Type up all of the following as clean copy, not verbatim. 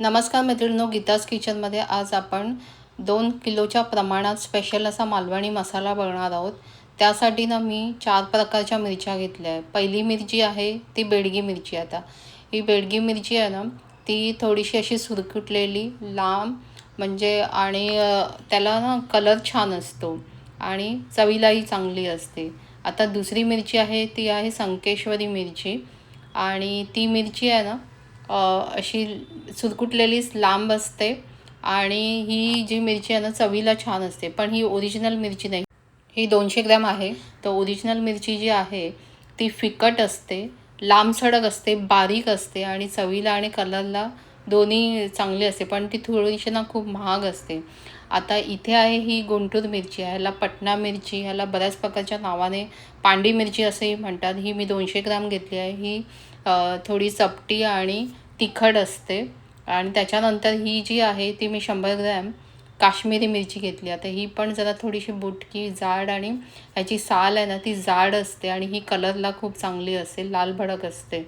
नमस्कार मैत्रिणींनो, गीताज किचनमध्ये आज आपण 2 किलोच्या प्रमाणात स्पेशल असा मालवणी मसाला बनवणार आहोत. त्यासाठी ना मी 4 प्रकारच्या मिरच्या घेतल्या आहे. पहिली मिरची आहे ती बेडगी मिरची. आता ही बेडगी मिरची आहे ना, ती थोडीशी अशी सुरकुतलेली लांब म्हणजे आणि त्याला ना कलर छान असतो आणि चवीलाही चांगली असते. आता दुसरी मिरची आहे ती आहे संकेश्वरी मिरची आणि ती मिरची आहे ना अशी सुरकुतलेलीच लांब असते आणि ही जी मिरची आहे ना चवीला छान असते, पण ही ओरिजिनल मिरची नाही. ही 200 ग्रॅम आहे. तर ओरिजिनल मिरची जी आहे ती फिकट असते, लांबसडक असते, बारीक असते आणि चवीला आणि कलरला दोन्ही चांगली असते, पण ती थोडीशी ना खूप महाग असते. आता इथे आहे ही गुंटूर मिरची आहे, ह्याला पटना मिरची, ह्याला बऱ्याच प्रकारच्या नावाने पांडी मिरची असेही म्हणतात. ही मी 200 ग्रॅम घेतली आहे. ही थोडी चपटी आणि तिखट असते. आणि त्याच्यानंतर ही जी आहे ती मी 100 ग्रॅम काश्मीरी मिरची घेतली. आता ही पण जरा थोडीशी बुटकी जाड आणि ह्याची साल आहे ना ती जाड असते आणि ही कलरला खूप चांगली असते, लाल भडक असते.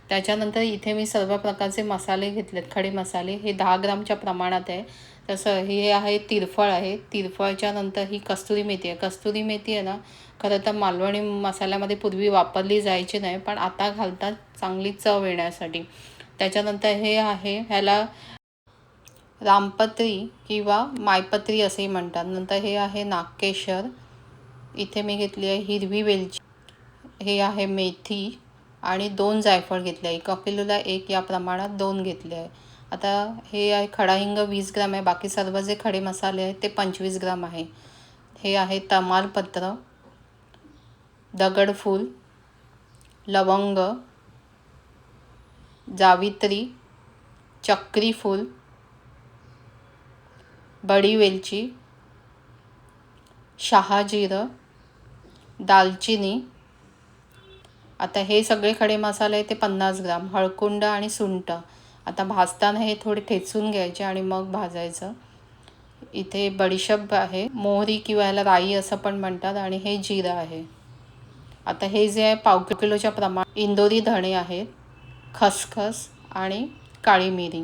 त्याच्यानंतर इथे मी सर्व प्रकारचे मसाले घेतलेत, खडे मसाले. हे 10 ग्रामच्या प्रमाणात आहे. तसं हे आहे तिरफळ आहे. तिरफळच्या नंतर ही कस्तुरी मेथी आहे. कस्तुरी मेथी आहे ना खरं तर मालवणी मसाल्यामध्ये पूर्वी वापरली जायची नाही, पण आता घालतात चांगली चव येण्यासाठी. त्याच्यानंतर हे आहे, ह्याला रामपत्री किंवा मायपत्री असेही म्हणतात. नंतर हे आहे नागकेशर. इथे मी घेतली आहे हिरवी वेलची. हे आहे मेथी आणि 2 जायफळ घेतले आहे. 1 किलोला 1 या प्रमाणात 2 घेतले आहे. आता हे आहे खडा हिंग 20 ग्राम आहे. बाकी सर्व जे खडे मसाले आहेत ते 25 ग्राम आहे. हे आहे तमालपत्र, दगडफूल, लवंग, जावित्री, चक्रीफूल, बडी वेलची, शहाजिरं, दालचिनी. आता हे सगळे खडे मसाले ते 50 ग्राम. हळकुंड आणि सुंठ. आता भाजताना हे थोडे ठेचून घ्यायचे आणि मग भाजायचं. इथे बडीशेप आहे, मोहरी किंवा ह्याला राई असं पण म्हणतात, आणि हे जिरं आहे. आता हे जे आहे 1/4 किलोच्या प्रमाण इंदोरी धणे आहेत, खसखस आणि काळी मिरी.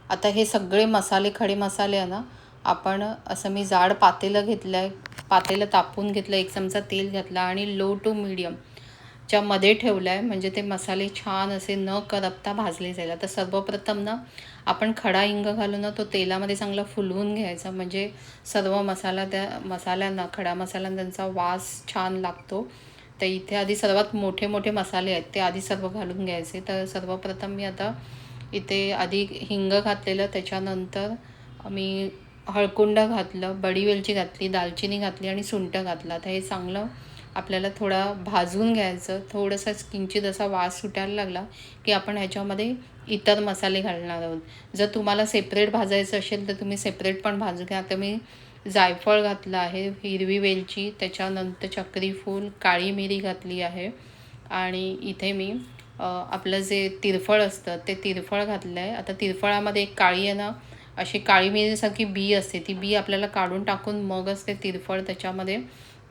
आता हे सगळे मसाले खडे मसाले आहे ना आपण असं मी जाड पातेलं घेतलं आहे. पातेलं तापून घेतलं, 1 चमचा तेल घातला आणि लो टू मीडियमच्या मध्ये ठेवलं आहे, म्हणजे ते मसाले छान असे न करपता भाजले जाईल. आता सर्वप्रथम ना आपण खडा हिंग घालून ना तो तेलामध्ये चांगला फुलवून घ्यायचा, म्हणजे सर्व मसाल्यांना खडा मसाल्यांना त्यांचा वास छान लागतो. तर इथे आधी सर्वात मोठे मोठे मसाले आहेत ते आधी सर्व घालून घ्यायचे. तर सर्वप्रथम मी आता इथे आधी हिंग घातलेलं, त्याच्यानंतर मी हळकुंड घातलं, बडी वेलची घातली, दालचिनी घातली आणि सुंठ घातला. तर हे चांगलं आपल्याला थोडा भाजून घ्यायचं. थोडंसं किंचित असा वास सुटायला लागला की आपण ह्याच्यामध्ये इतर मसाले घालणार आहोत. जर तुम्हाला सेपरेट भाजायचं असेल तर तुम्ही सेपरेट पण भाजू घ्या. आता मी जायफळ घातलं आहे, हिरवी वेलची, त्याच्यानंतर चक्रीफूल, काळी मिरी घातली आहे आणि इथे मी आपलं जे तिरफळ असतं ते तिरफळ घातलं आहे. आता तिरफळामध्ये एक काळी आहे ना अशी काळी मिरीसारखी बी असते, ती बी आपल्याला काढून टाकून मगच ते तिरफळ त्याच्यामध्ये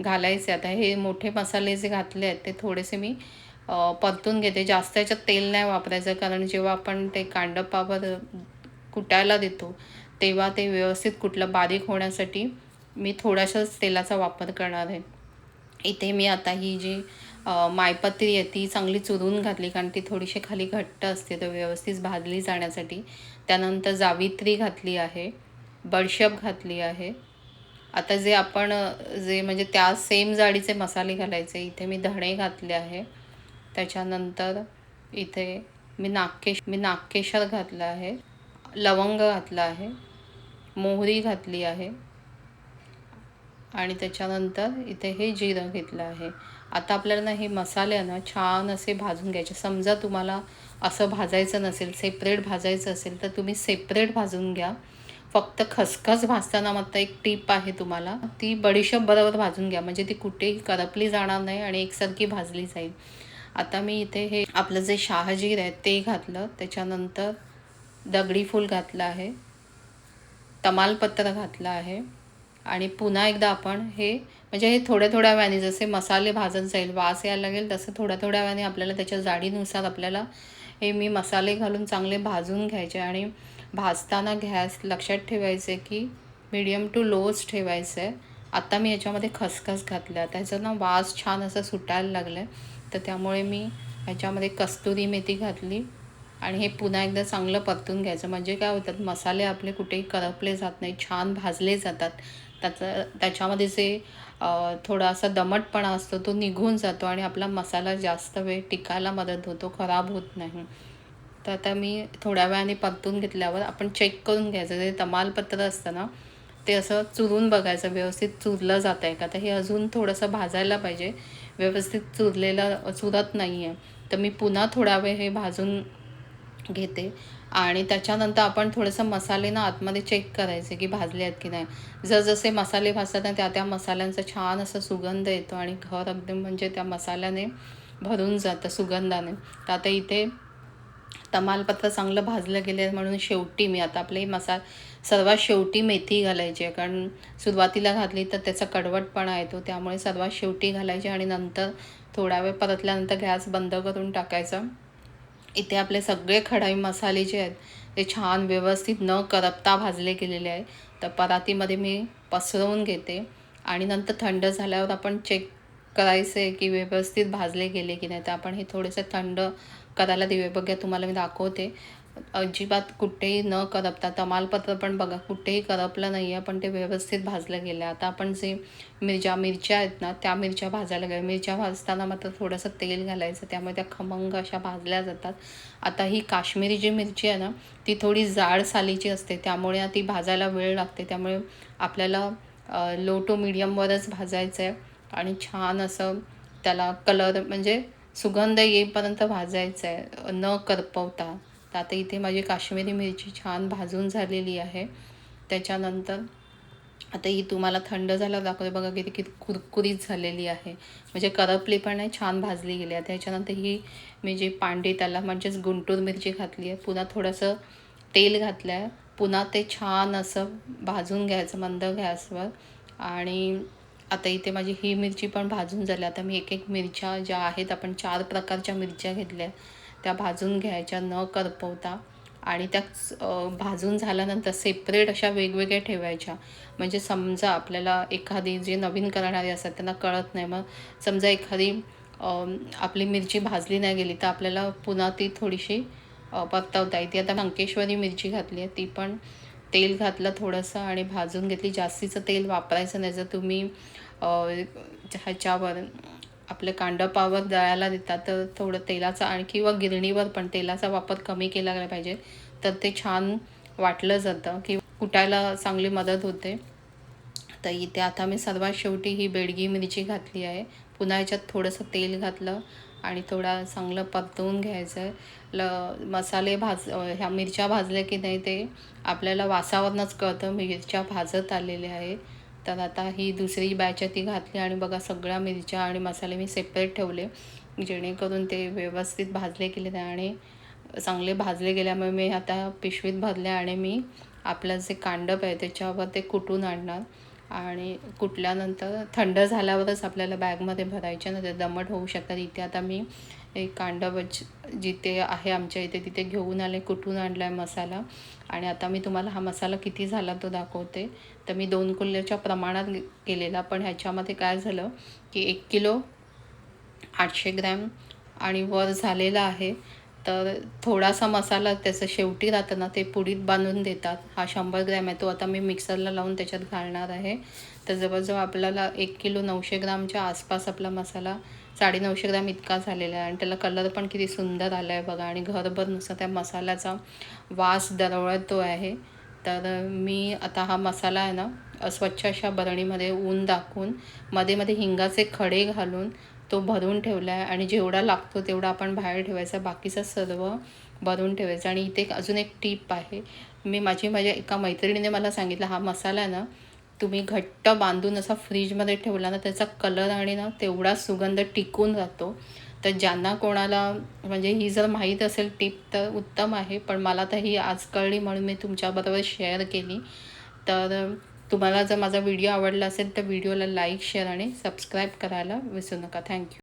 घालायचे. आता हे मोठे मसाले जे घातले आहेत ते थोडेसे मी परतून घेते. जास्त याच्यात तेल नाही वापरायचं, कारण जेव्हा आपण ते कांडपावर कुटायला देतो तेव्हा ते व्यवस्थित कुठलं बारीक होण्यासाठी मी थोड्याशाच तेलाचा वापर करणार आहे. इथे मी आता ही जी मायपत्री आहे ती चांगली चुरून घातली, कारण ती थोडीशी खाली घट्ट असते, तर व्यवस्थित भाजली जाण्यासाठी. त्यानंतर जावित्री घातली आहे, बडीशेप घातली आहे. आता जे आपण जे म्हणजे त्या सेम जाडीचे मसाले घालायचे, इथे मी धणे घातले आहे. त्याच्यानंतर इथे मी नागकेशर घातलं आहे, लवंग घातलं आहे, मोहरी घातली आहे आणि त्याच्यानंतर इथे हे जिरं घेतलं आहे. आता आपल्याला ना हे मसाले ना छान असे भाजून घ्यायचे. समजा तुम्हाला असं भाजायचं नसेल, सेपरेट भाजायचं असेल तर तुम्ही सेपरेट भाजून घ्या. फक्त खसखस भाजताना मात्र एक टिप आहे तुम्हाला, ती बडीशेप बरोबर भाजून घ्या, म्हणजे ती कुठेही करपली जाणार नाही आणि एकसारखी भाजली जाईल. आता मी इथे हे आपलं जे शहाजीर आहे ते घातलं, त्याच्यानंतर दगडी फूल घातलं आहे, तमालपत्र घातलं आहे आणि पुन्हा एकदा आपण हे म्हणजे हे थोड्या थोड्या वेळाने जसे मसाले भाजत जाईल, वास यायला लागेल तसं थोड्या थोड्या वेळाने आपल्याला त्याच्या जाडीनुसार आपल्याला हे मी मसाले घालून चांगले भाजून घ्यायचे आणि भाजताना गॅस लक्षात ठेवायचे की मीडियम टू लोच ठेवायचं आहे. आता मी याच्यामध्ये खसखस घातल्या, त्याचा ना वास छान असं सुटायला लागलं आहे, तर त्यामुळे मी ह्याच्यामध्ये कस्तुरी मेथी घातली आणि हे पुन्हा एकदा चांगलं परतून घ्यायचं. म्हणजे काय होतात, मसाले आपले कुठेही करपले जात नाही, छान भाजले जातात. त्याच्यामध्ये जे थोडासा दमटपणा असतो तो निघून जातो आणि आपला मसाला जास्त वेळ टिकायला मदत होतो, खराब होत नाही. तर आता मी थोड्या वेळाने परतून घेतल्यावर आपण चेक करून घ्यायचं. जे तमालपत्र असतं ना, ते असं चुरून बघायचं व्यवस्थित चुरलं जात आहे का. तर हे अजून थोडंसं भाजायला पाहिजे, व्यवस्थित चुरत नाही आहे. तर मी पुन्हा थोडा वेळ हे भाजून घेते आणि त्याच्यानंतर आपण थोडंसं मसाले ना आतमध्ये चेक करायचे की भाजले आहेत की नाही. जसे मसाले भाजतात ना, त्या मसाल्यांचा छान असा सुगंध येतो आणि घर अगदी म्हणजे त्या मसाल्याने भरून जातं सुगंधाने. तर आता इथे तमालपत्र चांगलं भाजलं गेलं आहे म्हणून शेवटी मी आता आपले सर्वात शेवटी मेथी घालायची आहे, कारण सुरुवातीला घातली तर त्याचा कडवटपणा येतो, त्यामुळे सर्वात शेवटी घालायची आणि नंतर थोडा वेळ परतल्यानंतर गॅस बंद करून टाकायचा. इथे आपले सगळे खडाई मसाले जे आहेत ते छान व्यवस्थित न करपता भाजले गेलेले आहे. तर परातीमध्ये मी पसरवून घेते आणि नंतर थंड झाल्यावर आपण चेक करायचं आहे की व्यवस्थित भाजले गेले की नाही. तर आपण हे थोडेसे थंड करायला देऊया. बघा तुम्हाला मी दाखवते, अजिबात कुठेही न करपता. तमालपत्र पण बघा कुठेही करपलं नाही आहे, पण ते व्यवस्थित भाजलं गेलं आहे. आता आपण जे मिरच्या आहेत ना, त्या मिरच्या भाजायला गेल्या. मिरच्या भाजताना मात्र थोडंसं तेल घालायचं, त्यामुळे त्या खमंग अशा भाजल्या जातात. आता ही काश्मीरी जी मिरची आहे ना, ती थोडी जाड सालीची असते, त्यामुळे ती भाजायला वेळ लागते. त्यामुळे आपल्याला लो टू मीडियमवरच भाजायचं आहे आणि छान असं त्याला कलर म्हणजे सुगंध येईपर्यंत भाजायचं आहे, न करपवता. तर आता इथे माझी काश्मीरी मिरची छान भाजून झालेली आहे. त्याच्यानंतर आता ही तुम्हाला थंड झाल्यावर दाखवते. बघा किती कुरकुरीत झालेली आहे, म्हणजे करपली पण नाही, छान भाजली गेली आहे. त्याच्यानंतर ही मी जी पांडी त्याला म्हणजेच गुंटूर मिरची घातली आहे. पुन्हा थोडंसं तेल घातलं आहे, पुन्हा ते छान असं भाजून घ्यायचं मंद गॅसवर. आणि आता इथे माझी ही मिरची पण भाजून झाली. आता मी एक मिरच्या ज्या आहेत, आपण 4 प्रकारच्या मिरच्या घेतल्या, त्या भाजून घ्यायच्या न करपवता आणि त्या भाजून झाल्यानंतर सेपरेट अशा वेगवेगळ्या ठेवायच्या. म्हणजे समजा आपल्याला एखादी जे नवीन करणारे असतात त्यांना कळत नाही, मग समजा एखादी आपली मिरची भाजली नाही गेली तर आपल्याला पुन्हा ती थोडीशी परतवता येते. आता अंकेश्वरी मिरची घातली आहे, ती पण तेल घातलं थोडंसं आणि भाजून घेतली. जास्तीचं तेल वापरायचं नाही. जर तुम्ही ह्याच्यावर आपल्या कांडपावर दळायला देतात तर थोडं तेलाचा आणि किंवा गिरणीवर पण तेलाचा वापर कमी केला गेला पाहिजे, तर ते छान वाटलं जातं किंवा कुटायला चांगली मदत होते. तर इथे आता मी सर्वात शेवटी ही बेडगी मिरची घातली आहे. पुन्हा याच्यात थोडंसं तेल घातलं आणि थोडा चांगलं परतवून घ्यायचं आहे. मसाले ह्या मिरच्या भाजल्या की नाही ते आपल्याला वासावरूनच कळतं मिरच्या भाजत आलेल्या आहे. तर आता ही दुसरी बॅच आहे ती घातली आणि बघा सगळ्या मिरच्या आणि मसाले मी सेपरेट ठेवले, जेणेकरून ते व्यवस्थित भाजले गेले नाही. आणि चांगले भाजले गेल्यामुळे मी आता पिशवीत भरले आणि मी आपलं जे कांडप आहे त्याच्यावर ते कुटून आणणार आणि कुटल्यानंतर थंड झाल्यावरच आपल्याला बॅगमध्ये भरायचे ना, ते दमट होऊ शकतात. इथे आता मी एक कांडप जिथे आहे आमच्या इथे तिथे घेऊन आले, कुटून आणला आहे मसाला. आणि आता मी तुम्हाला हा मसाला किती झाला तो दाखवते. तर मी 2 किलोच्या प्रमाणात केलेला, पण ह्याच्यामध्ये काय झालं की 1 किलो 800 ग्रॅम आणि वर झालेला आहे. तर थोडासा मसाला त्याचं शेवटी राहतं ना, ते पुडीत बांधून देतात. हा 100 ग्रॅम आहे, तो आता मी मिक्सरला लावून त्याच्यात घालणार आहे. तर जवळजवळ आपल्याला 1 किलो 900 ग्रामच्या आसपास आपला मसाला 950 ग्रॅम इतका झालेला आहे. आणि त्याला कलर पण किती सुंदर आला आहे बघा, आणि घरभर नुसता त्या मसाल्याचा वास दरवळतो आहे. तर मी आता हा मसाला आहे ना स्वच्छ अशा बरणीमध्ये ऊन दाखवून मध्ये मध्ये हिंगाचे खडे घालून तो भरून ठेवला आहे. आणि जेवढा लागतो तेवढा आपण बाहेर ठेवायचा, बाकीचं सर्व भरून ठेवायचं. आणि इथे अजून एक टीप आहे, माझ्या एका मैत्रिणीने मला सांगितलं, हा मसाला आहे ना तुम्ही घट्ट बांधून असा फ्रीजमध्ये ठेवला ना, त्याचा कलर आणि ना तेवढा सुगंध टिकून राहतो. तर ज्यांना कोणाला म्हणजे ही जर माहीत असेल टीप तर उत्तम आहे, पण मला तर ही आज कळली म्हणून मी तुमच्याबरोबर शेअर केली. तर तुम्हाला जर माझा व्हिडिओ आवडला असेल तर व्हिडिओला लाईक, शेअर आणि सबस्क्राईब करायला विसरू नका. थँक्यू.